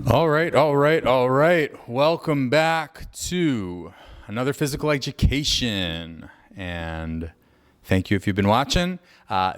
All right. Welcome back to another physical education. And thank you if you've been watching.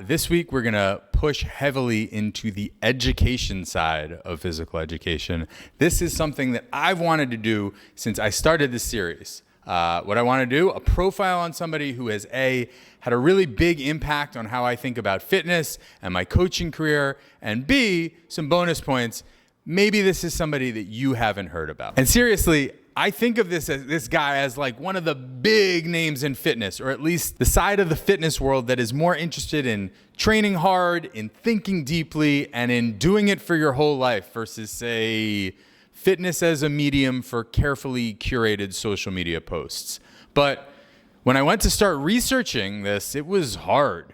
This week, we're going to push heavily into the education side of physical education. This is something that I've wanted to do since I started this series. What I want to do, a profile on somebody who has had a really big impact on how I think about fitness and my coaching career, and B, some bonus points. Maybe this is somebody that you haven't heard about. And seriously, I think of this guy as like one of the big names in fitness, or at least the side of the fitness world that is more interested in training hard, in thinking deeply, and in doing it for your whole life versus, say, fitness as a medium for carefully curated social media posts. But when I went to start researching this, it was hard.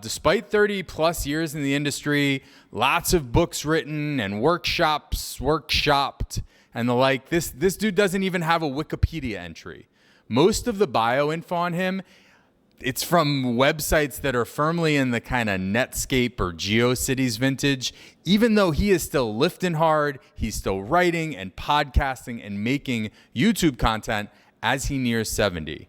Despite 30 plus years in the industry, lots of books written and workshopped and the like, this dude doesn't even have a Wikipedia entry. Most of the bio info on him, it's from websites that are firmly in the kind of Netscape or GeoCities vintage. Even though he is still lifting hard, he's still writing and podcasting and making YouTube content as he nears 70.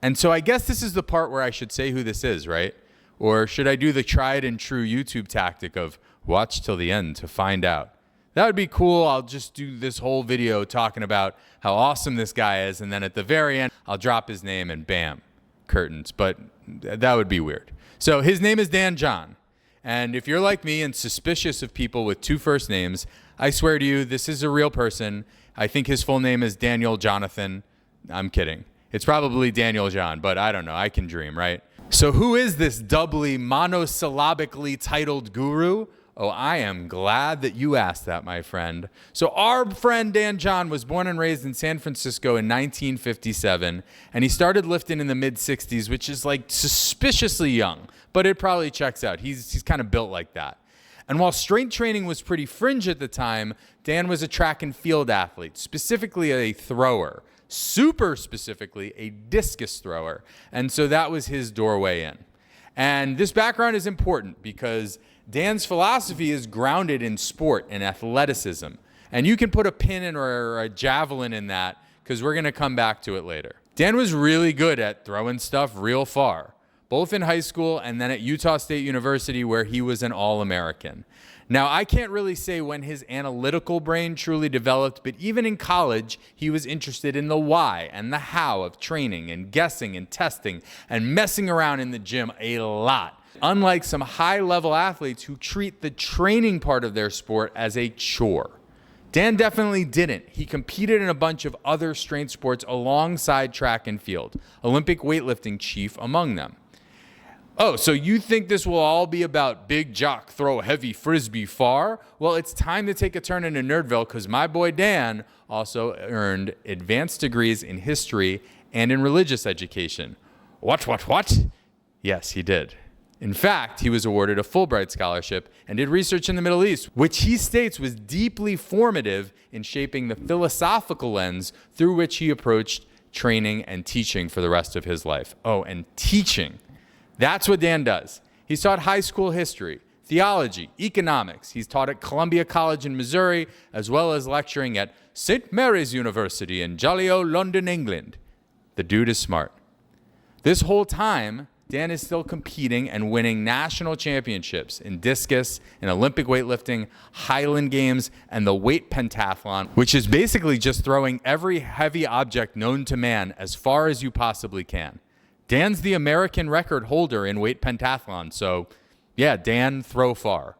And so I guess this is the part where I should say who this is, right? Or should I do the tried and true YouTube tactic of watch till the end to find out? That would be cool. I'll just do this whole video talking about how awesome this guy is, and then at the very end, I'll drop his name and bam, curtains. But that would be weird. So his name is Dan John. And if you're like me and suspicious of people with two first names, I swear to you, this is a real person. I think his full name is Daniel Jonathan. I'm kidding. It's probably Daniel John, but I don't know. I can dream, right? So who is this doubly monosyllabically titled guru? Oh, I am glad that you asked that, my friend. So our friend Dan John was born and raised in San Francisco in 1957, and he started lifting in the mid-60s, which is like suspiciously young, but it probably checks out. He's kind of built like that. And while strength training was pretty fringe at the time, Dan was a track and field athlete, specifically a thrower. Super specifically, a discus thrower. And so that was his doorway in. And this background is important because Dan's philosophy is grounded in sport and athleticism. And you can put a pin in or a javelin in that because we're going to come back to it later. Dan was really good at throwing stuff real far, both in high school and then at Utah State University, where he was an All-American. Now, I can't really say when his analytical brain truly developed, but even in college, he was interested in the why and the how of training and guessing and testing and messing around in the gym a lot. Unlike some high-level athletes who treat the training part of their sport as a chore. Dan definitely didn't. He competed in a bunch of other strength sports alongside track and field, Olympic weightlifting chief among them. Oh, so you think this will all be about big jock throw heavy frisbee far? Well, it's time to take a turn into Nerdville because my boy Dan also earned advanced degrees in history and in religious education. What? Yes, he did. In fact, he was awarded a Fulbright Scholarship and did research in the Middle East, which he states was deeply formative in shaping the philosophical lens through which he approached training and teaching for the rest of his life. Oh, and teaching. That's what Dan does. He's taught high school history, theology, economics. He's taught at Columbia College in Missouri, as well as lecturing at St. Mary's University in jolly old London, England. The dude is smart. This whole time, Dan is still competing and winning national championships in discus, in Olympic weightlifting, Highland Games, and the weight pentathlon, which is basically just throwing every heavy object known to man as far as you possibly can. Dan's the American record holder in weight pentathlon, so yeah, Dan throw far.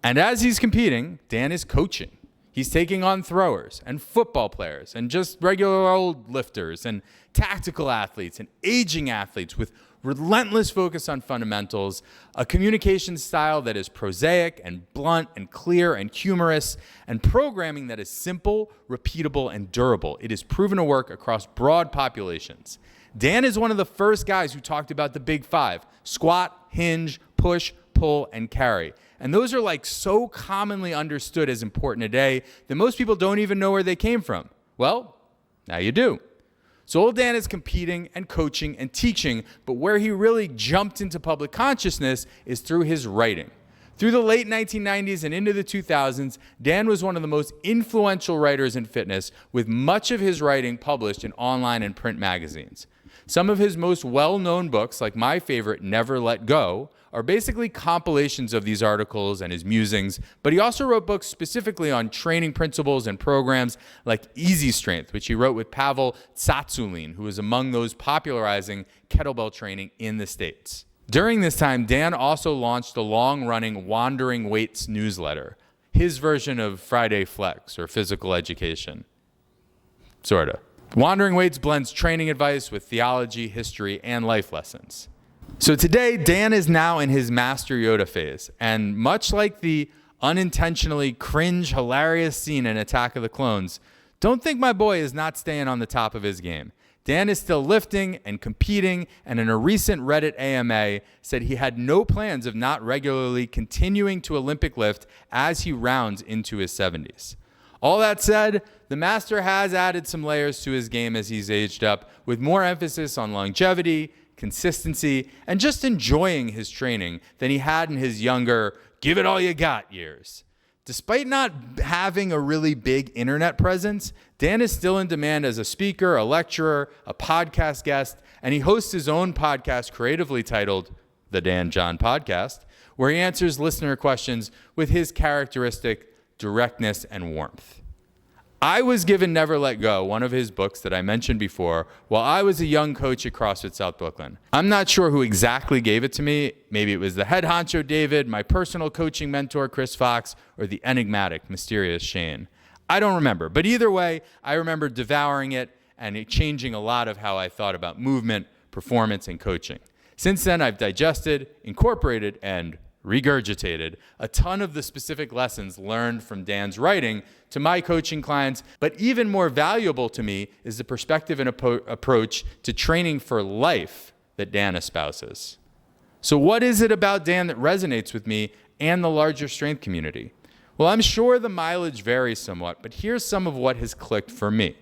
And as he's competing, Dan is coaching. He's taking on throwers and football players and just regular old lifters and tactical athletes and aging athletes with relentless focus on fundamentals, a communication style that is prosaic and blunt and clear and humorous, and programming that is simple, repeatable, and durable. It is proven to work across broad populations. Dan is one of the first guys who talked about the big five: squat, hinge, push, pull, and carry. And those are like so commonly understood as important today that most people don't even know where they came from. Well, now you do. So old Dan is competing and coaching and teaching, but where he really jumped into public consciousness is through his writing. Through the late 1990s and into the 2000s, Dan was one of the most influential writers in fitness, with much of his writing published in online and print magazines. Some of his most well-known books, like my favorite, Never Let Go, are basically compilations of these articles and his musings, but he also wrote books specifically on training principles and programs like Easy Strength, which he wrote with Pavel Tsatsouline, who was among those popularizing kettlebell training in the States. During this time, Dan also launched the long-running Wandering Weights newsletter, his version of Friday Flex or physical education. Sorta. Wandering Weights blends training advice with theology, history, and life lessons. So today, Dan is now in his Master Yoda phase, and much like the unintentionally cringe, hilarious scene in Attack of the Clones, don't think my boy is not staying on the top of his game. Dan is still lifting and competing, and in a recent Reddit AMA said he had no plans of not regularly continuing to Olympic lift as he rounds into his 70s. All that said, the master has added some layers to his game as he's aged up, with more emphasis on longevity, consistency, and just enjoying his training than he had in his younger, give it all you got years. Despite not having a really big internet presence, Dan is still in demand as a speaker, a lecturer, a podcast guest, and he hosts his own podcast creatively titled The Dan John Podcast, where he answers listener questions with his characteristic directness and warmth. I was given Never Let Go, one of his books that I mentioned before, while I was a young coach at CrossFit South Brooklyn. I'm not sure who exactly gave it to me. Maybe it was the head honcho David, my personal coaching mentor Chris Fox, or the enigmatic, mysterious Shane. I don't remember, but either way, I remember devouring it and it changing a lot of how I thought about movement, performance, and coaching. Since then, I've digested, incorporated, and regurgitated a ton of the specific lessons learned from Dan's writing to my coaching clients, but even more valuable to me is the perspective and approach to training for life that Dan espouses. So what is it about Dan that resonates with me and the larger strength community? Well, I'm sure the mileage varies somewhat, but here's some of what has clicked for me.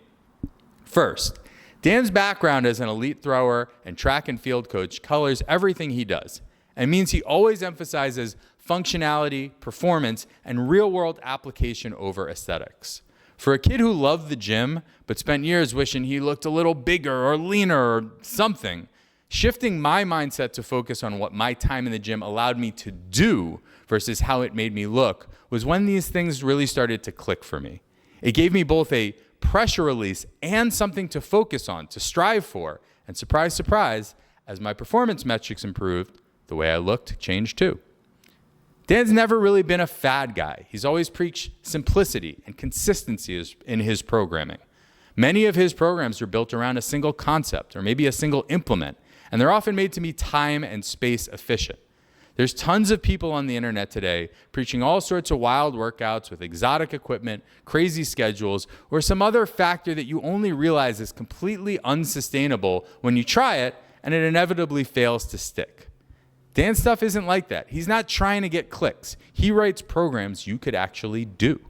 First, Dan's background as an elite thrower and track and field coach colors everything he does, and means he always emphasizes functionality, performance, and real-world application over aesthetics. For a kid who loved the gym, but spent years wishing he looked a little bigger or leaner or something, shifting my mindset to focus on what my time in the gym allowed me to do versus how it made me look was when these things really started to click for me. It gave me both a pressure release and something to focus on, to strive for, and surprise, surprise, as my performance metrics improved, the way I looked changed too. Dan's never really been a fad guy. He's always preached simplicity and consistency in his programming. Many of his programs are built around a single concept or maybe a single implement, and they're often made to be time and space efficient. There's tons of people on the internet today preaching all sorts of wild workouts with exotic equipment, crazy schedules, or some other factor that you only realize is completely unsustainable when you try it and it inevitably fails to stick. Dan's stuff isn't like that. He's not trying to get clicks. He writes programs you could actually do.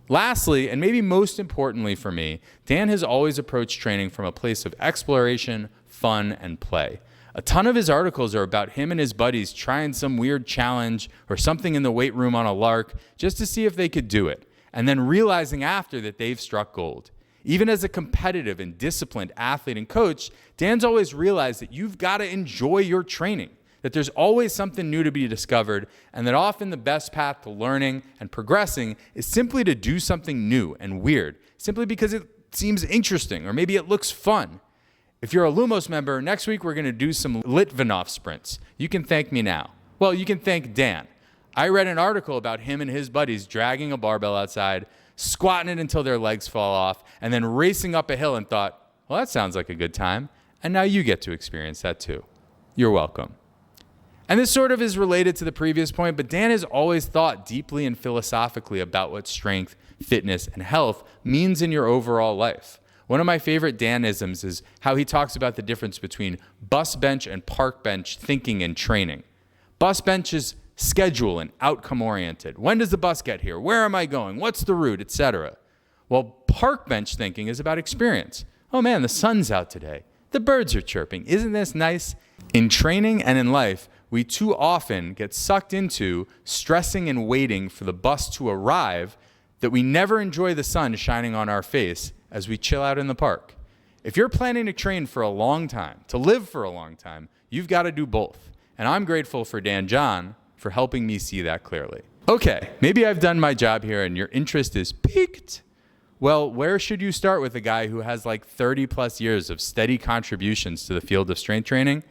Lastly, and maybe most importantly for me, Dan has always approached training from a place of exploration, fun, and play. A ton of his articles are about him and his buddies trying some weird challenge or something in the weight room on a lark just to see if they could do it, and then realizing after that they've struck gold. Even as a competitive and disciplined athlete and coach, Dan's always realized that you've got to enjoy your training, that there's always something new to be discovered, and that often the best path to learning and progressing is simply to do something new and weird, simply because it seems interesting or maybe it looks fun. If you're a Lumos member, next week we're going to do some Litvinov sprints. You can thank me now. Well, you can thank Dan. I read an article about him and his buddies dragging a barbell outside, squatting it until their legs fall off, and then racing up a hill and thought, well, that sounds like a good time. And now you get to experience that too. You're welcome. And this sort of is related to the previous point, but Dan has always thought deeply and philosophically about what strength, fitness, and health means in your overall life. One of my favorite Danisms is how he talks about the difference between bus bench and park bench thinking and training. Bus bench is schedule and outcome oriented. When does the bus get here? Where am I going? What's the route, etc. While park bench thinking is about experience. Oh man, the sun's out today. The birds are chirping. Isn't this nice? In training and in life, we too often get sucked into stressing and waiting for the bus to arrive that we never enjoy the sun shining on our face as we chill out in the park. If you're planning to train for a long time, to live for a long time, you've got to do both. And I'm grateful for Dan John for helping me see that clearly. Okay, maybe I've done my job here and your interest is piqued. Well, where should you start with a guy who has like 30 plus years of steady contributions to the field of strength training?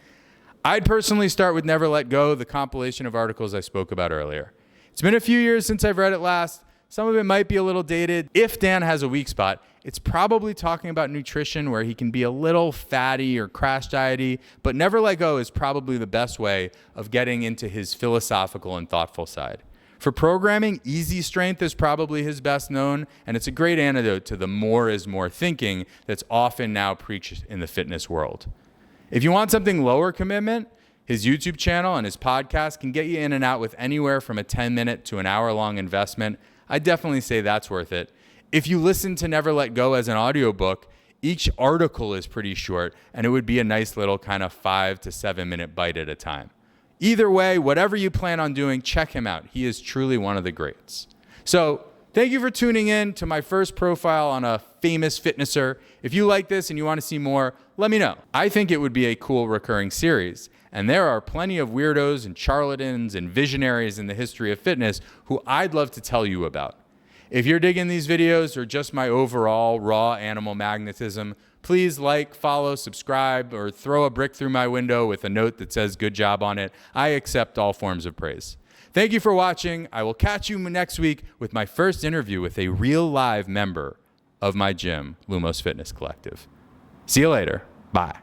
I'd personally start with Never Let Go, the compilation of articles I spoke about earlier. It's been a few years since I've read it last. Some of it might be a little dated. If Dan has a weak spot, it's probably talking about nutrition where he can be a little fatty or crash diety, but Never Let Go is probably the best way of getting into his philosophical and thoughtful side. For programming, Easy Strength is probably his best known, and it's a great antidote to the more is more thinking that's often now preached in the fitness world. If you want something lower commitment, his YouTube channel and his podcast can get you in and out with anywhere from a 10-minute to an hour-long investment. I definitely say that's worth it. If you listen to Never Let Go as an audiobook, each article is pretty short, and it would be a nice little kind of 5 to 7 minute bite at a time. Either way, whatever you plan on doing, check him out. He is truly one of the greats. So thank you for tuning in to my first profile on a famous fitnesser. If you like this and you want to see more, let me know. I think it would be a cool recurring series. And there are plenty of weirdos and charlatans and visionaries in the history of fitness who I'd love to tell you about. If you're digging these videos or just my overall raw animal magnetism, please like, follow, subscribe, or throw a brick through my window with a note that says good job on it. I accept all forms of praise. Thank you for watching. I will catch you next week with my first interview with a real live member of my gym, Lumos Fitness Collective. See you later. Bye.